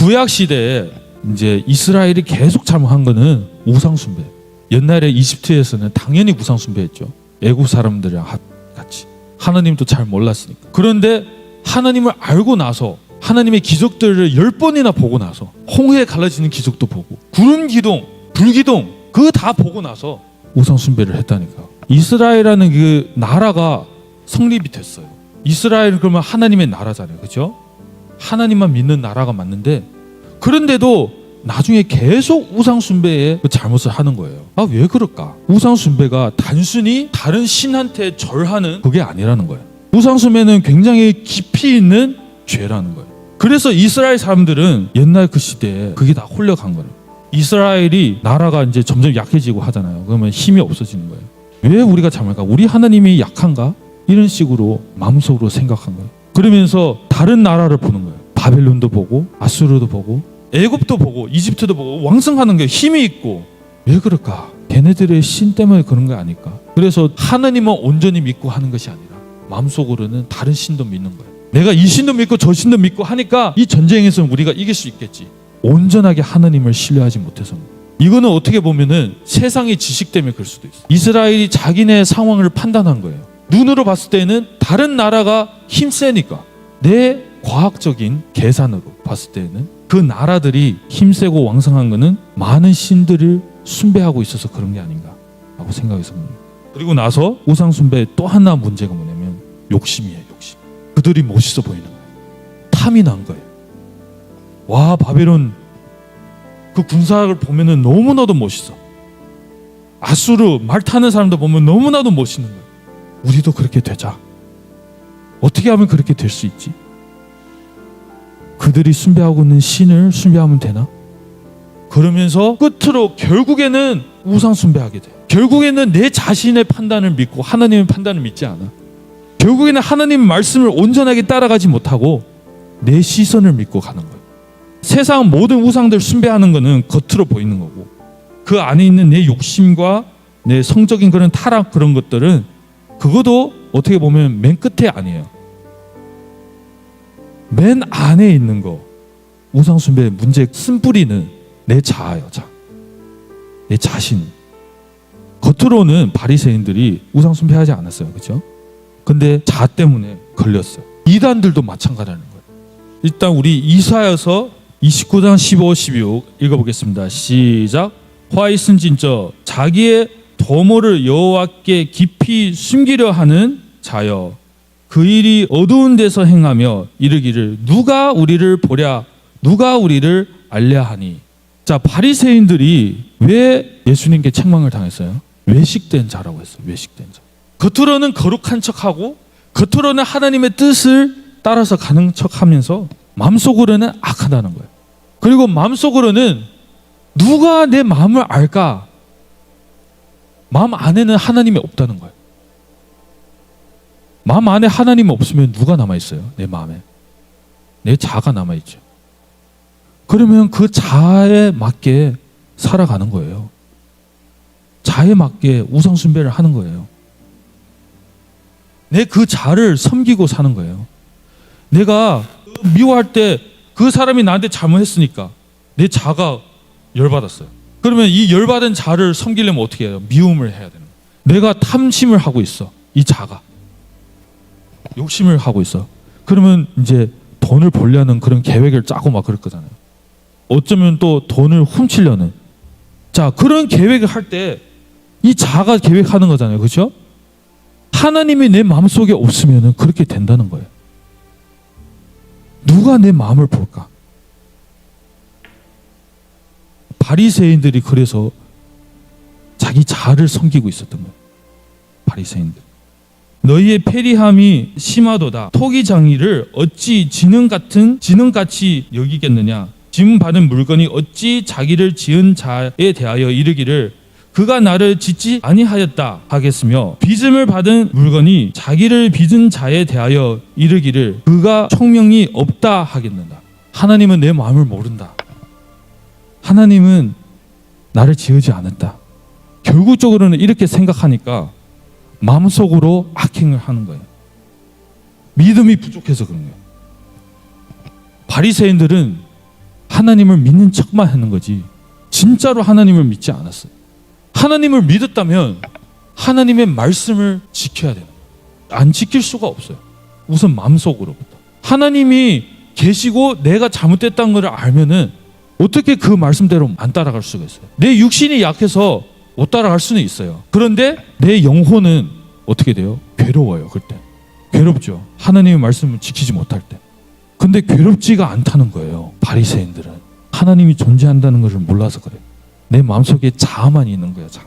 구약 시대에 이제 이스라엘이 계속 잘못한 거는 우상 숭배. 옛날에 이집트에서는 당연히 우상 숭배했죠. 애국 사람들이랑 같이. 하나님도 잘 몰랐으니까. 그런데 하나님을 알고 나서 하나님의 기적들을 10번이나 보고 나서 홍해 갈라지는 기적도 보고 구름 기둥, 불 기둥 그거 다 보고 나서 우상 숭배를 했다니까. 이스라엘이라는 그 나라가 성립이 됐어요. 이스라엘은 그러면 하나님의 나라잖아요. 그렇죠? 하나님만 믿는 나라가 맞는데 그런데도 나중에 계속 우상 숭배의 잘못을 하는 거예요. 아, 왜 그럴까? 우상 숭배가 단순히 다른 신한테 절하는 그게 아니라는 거예요. 우상 숭배는 굉장히 깊이 있는 죄라는 거예요. 그래서 이스라엘 사람들은 옛날 그 시대에 그게 다 홀려간 거예요. 이스라엘이 나라가 이제 점점 약해지고 하잖아요. 그러면 힘이 없어지는 거예요. 왜 우리가 잘못할까? 우리 하나님이 약한가? 이런 식으로 마음속으로 생각한 거예요. 그러면서 다른 나라를 보는 거예요. 바벨론도 보고 아수르도 보고 애굽도 보고 이집트도 보고 왕성하는 게 힘이 있고 왜 그럴까? 걔네들의 신 때문에 그런 게 아닐까? 그래서 하나님은 온전히 믿고 하는 것이 아니라 마음속으로는 다른 신도 믿는 거예요. 내가 이 신도 믿고 저 신도 믿고 하니까 이 전쟁에서는 우리가 이길 수 있겠지. 온전하게 하나님을 신뢰하지 못해서. 이거는 어떻게 보면은 세상의 지식 때문에 그럴 수도 있어요. 이스라엘이 자기네 상황을 판단한 거예요. 눈으로 봤을 때는 다른 나라가 힘세니까 내 과학적인 계산으로 봤을 때는 그 나라들이 힘세고 왕성한 거는 많은 신들을 숭배하고 있어서 그런 게 아닌가 라고 생각해서. 그리고 나서 우상 숭배의 또 하나 문제가 뭐냐면 욕심이에요. 욕심. 그들이 멋있어 보이는 거예요. 탐이 난 거예요. 와, 바벨론 그 군사를 보면은 너무나도 멋있어. 아수르 말 타는 사람도 보면 너무나도 멋있는 거예요. 우리도 그렇게 되자. 어떻게 하면 그렇게 될 수 있지? 그들이 숭배하고 있는 신을 숭배하면 되나? 그러면서 끝으로 결국에는 우상 숭배하게 돼. 결국에는 내 자신의 판단을 믿고 하나님의 판단을 믿지 않아. 결국에는 하나님의 말씀을 온전하게 따라가지 못하고 내 시선을 믿고 가는 거예요. 세상 모든 우상들 숭배하는 거는 겉으로 보이는 거고 그 안에 있는 내 욕심과 내 성적인 그런 타락 그런 것들은 그것도 어떻게 보면 맨 끝에 아니에요. 맨 안에 있는 거 우상 숭배의 문제 쓴뿌리는 내 자아예요. 내 자신. 겉으로는 바리새인들이 우상 숭배하지 않았어요. 그렇죠? 근데 자아 때문에 걸렸어요. 이단들도 마찬가지라는 거예요. 일단 우리 이사야서 29장 15, 16 읽어보겠습니다. 시작. 화 있은진 저 자기의 도모를 여호와께 깊이 숨기려 하는 자여 그 일이 어두운 데서 행하며 이르기를 누가 우리를 보랴 누가 우리를 알랴 하니. 자, 바리새인들이 왜 예수님께 책망을 당했어요? 외식된 자라고 했어요. 외식된 자. 겉으로는 거룩한 척하고 겉으로는 하나님의 뜻을 따라서 가는 척하면서 마음속으로는 악하다는 거예요. 그리고 마음속으로는 누가 내 마음을 알까? 마음 안에는 하나님이 없다는 거예요. 마음 안에 하나님이 없으면 누가 남아있어요? 내 마음에. 내 자아가 남아있죠. 그러면 그 자아에 맞게 살아가는 거예요. 자아에 맞게 우상 숭배를 하는 거예요. 내 그 자아를 섬기고 사는 거예요. 내가 미워할 때 그 사람이 나한테 잘못했으니까 내 자아가 열받았어요. 그러면 이 열받은 자아를 섬기려면 어떻게 해요? 미움을 해야 되는 거예요. 내가 탐심을 하고 있어. 이 자아가. 욕심을 하고 있어. 그러면 이제 돈을 벌려는 그런 계획을 짜고 막 그럴 거잖아요. 어쩌면 또 돈을 훔치려는. 자, 그런 계획을 할 때 이 자아가 계획하는 거잖아요. 그렇죠? 하나님이 내 마음속에 없으면 그렇게 된다는 거예요. 누가 내 마음을 볼까? 바리새인들이 그래서 자기 자아를 섬기고 있었던 거예요. 바리새인들. 너희의 패리함이 심하도다. 토기장이를 어찌 지능같이 여기겠느냐? 지음 받은 물건이 어찌 자기를 지은 자에 대하여 이르기를 그가 나를 짓지 아니하였다 하겠으며 빚음을 받은 물건이 자기를 빚은 자에 대하여 이르기를 그가 총명이 없다 하겠는가? 하나님은 내 마음을 모른다. 하나님은 나를 지으지 않았다. 결국적으로는 이렇게 생각하니까 마음속으로 악행을 하는 거예요. 믿음이 부족해서 그런 거예요. 바리새인들은 하나님을 믿는 척만 하는 거지 진짜로 하나님을 믿지 않았어요. 하나님을 믿었다면 하나님의 말씀을 지켜야 되는 거예요. 안 지킬 수가 없어요. 우선 마음속으로부터. 하나님이 계시고 내가 잘못됐다는 걸 알면은 어떻게 그 말씀대로 안 따라갈 수가 있어요. 내 육신이 약해서 못 따라갈 수는 있어요. 그런데 내 영혼은 어떻게 돼요? 괴로워요. 그때 괴롭죠. 하나님의 말씀을 지키지 못할 때. 근데 괴롭지가 않다는 거예요. 바리새인들은 하나님이 존재한다는 것을 몰라서 그래요. 내 마음속에 자아만 있는 거예요. 자아.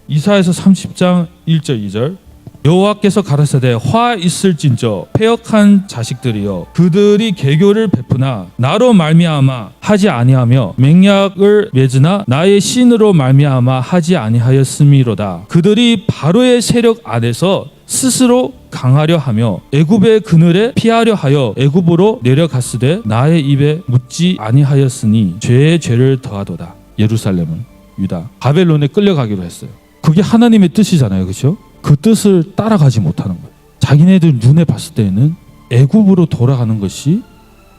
이사야서 30장 1절 2절 여호와께서 가라사대 화 있을진저 패역한 자식들이여 그들이 계교를 베푸나 나로 말미암아 하지 아니하며 맹약을 맺으나 나의 신으로 말미암아 하지 아니하였음이로다. 그들이 바로의 세력 안에서 스스로 강하려 하며 애굽의 그늘에 피하려 하여 애굽으로 내려갔으되 나의 입에 묻지 아니하였으니 죄의 죄를 더하도다. 예루살렘은 유다 바벨론에 끌려가기로 했어요. 그게 하나님의 뜻이잖아요. 그렇죠? 그 뜻을 따라가지 못하는 거예요. 자기네들 눈에 봤을 때는 애굽으로 돌아가는 것이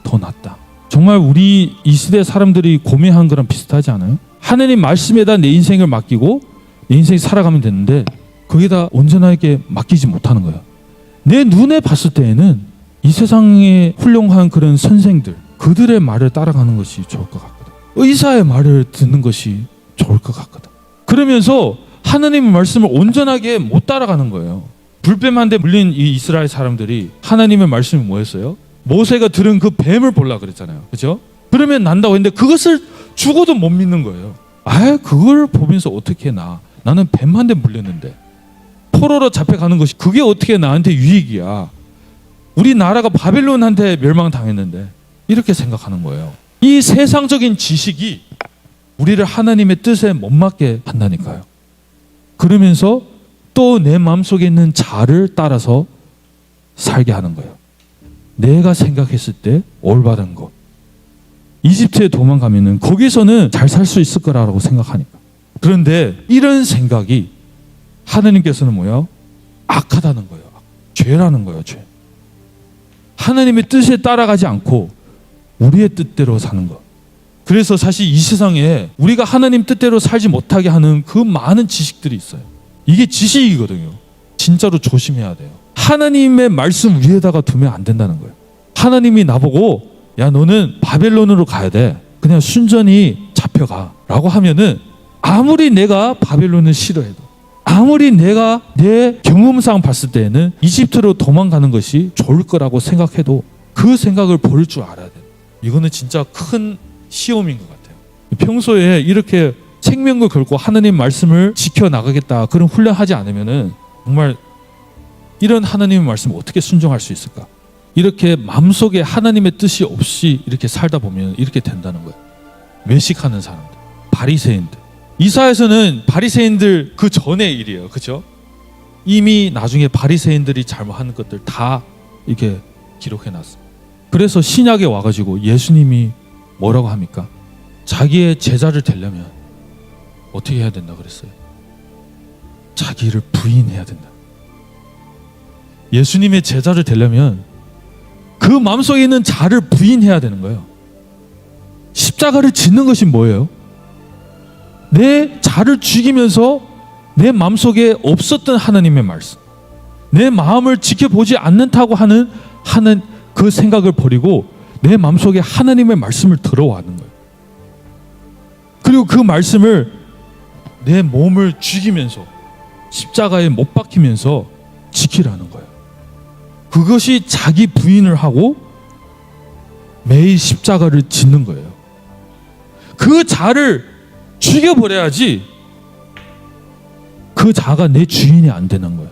더 낫다. 정말 우리 이 시대 사람들이 고민한 거랑 비슷하지 않아요? 하나님 말씀에다 내 인생을 맡기고 내 인생이 살아가면 되는데 거기다 온전하게 맡기지 못하는 거예요. 내 눈에 봤을 때에는 이 세상에 훌륭한 그런 선생들 그들의 말을 따라가는 것이 좋을 것 같거든. 의사의 말을 듣는 것이 좋을 것 같거든. 그러면서 하나님의 말씀을 온전하게 못 따라가는 거예요. 불뱀한테 물린 이 이스라엘 사람들이 하나님의 말씀이 뭐였어요? 모세가 들은 그 뱀을 보려 그랬잖아요. 그렇죠? 그러면 난다고 했는데 그것을 죽어도 못 믿는 거예요. 그걸 보면서 어떻게 나는 뱀한테 물렸는데 포로로 잡혀가는 것이 그게 어떻게 나한테 유익이야. 우리나라가 바벨론한테 멸망당했는데 이렇게 생각하는 거예요. 이 세상적인 지식이 우리를 하나님의 뜻에 못 맞게 한다니까요. 그러면서 또 내 마음속에 있는 자를 따라서 살게 하는 거예요. 내가 생각했을 때 올바른 것. 이집트에 도망가면은 거기서는 잘 살 수 있을 거라고 생각하니까. 그런데 이런 생각이 하나님께서는 뭐야? 악하다는 거예요. 죄라는 거예요. 죄. 하나님의 뜻에 따라가지 않고 우리의 뜻대로 사는 것. 그래서 사실 이 세상에 우리가 하나님 뜻대로 살지 못하게 하는 그 많은 지식들이 있어요. 이게 지식이거든요. 진짜로 조심해야 돼요. 하나님의 말씀 위에다가 두면 안 된다는 거예요. 하나님이 나보고 야 너는 바벨론으로 가야 돼. 그냥 순전히 잡혀가 라고 하면은 아무리 내가 바벨론을 싫어해도 아무리 내가 내 경험상 봤을 때는 이집트로 도망가는 것이 좋을 거라고 생각해도 그 생각을 버릴 줄 알아야 돼요. 이거는 진짜 큰 시험인 것 같아요. 평소에 이렇게 생명을 걸고 하나님 말씀을 지켜나가겠다 그런 훈련하지 않으면은 정말 이런 하나님의 말씀을 어떻게 순종할 수 있을까? 이렇게 마음속에 하나님의 뜻이 없이 이렇게 살다 보면 이렇게 된다는 거예요. 외식하는 사람들, 바리새인들. 이사야서는 바리새인들 그 전의 일이에요. 그렇죠? 이미 나중에 바리새인들이 잘못하는 것들 다 이렇게 기록해놨어요. 그래서 신약에 와가지고 예수님이 뭐라고 합니까? 자기의 제자를 되려면 어떻게 해야 된다 그랬어요? 자기를 부인해야 된다. 예수님의 제자를 되려면 그 마음속에 있는 자를 부인해야 되는 거예요. 십자가를 짓는 것이 뭐예요? 내 자를 죽이면서 내 마음속에 없었던 하나님의 말씀, 내 마음을 지켜보지 않는다고 하는 그 생각을 버리고 내 마음속에 하나님의 말씀을 들어와는 거예요. 그리고 그 말씀을 내 몸을 죽이면서 십자가에 못 박히면서 지키라는 거예요. 그것이 자기 부인을 하고 매일 십자가를 짓는 거예요. 그 자를 죽여버려야지 그 자가 내 주인이 안 되는 거예요.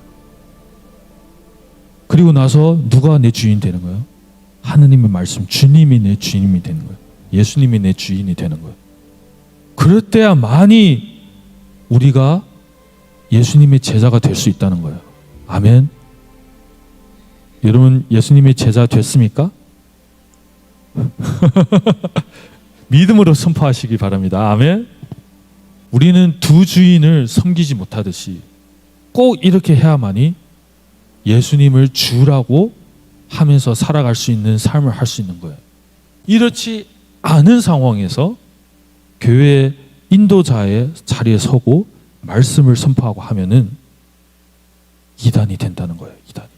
그리고 나서 누가 내 주인 되는 거예요? 하느님의 말씀, 주님이 내 주인이 되는 거예요. 예수님이 내 주인이 되는 거예요. 그럴 때야만이 우리가 예수님의 제자가 될 수 있다는 거예요. 아멘. 여러분 예수님의 제자 됐습니까? 믿음으로 선포하시기 바랍니다. 아멘. 우리는 두 주인을 섬기지 못하듯이 꼭 이렇게 해야만이 예수님을 주라고 하면서 살아갈 수 있는 삶을 할 수 있는 거예요. 이렇지 아는 상황에서 교회 인도자의 자리에 서고 말씀을 선포하고 하면은 이단이 된다는 거예요. 이단이.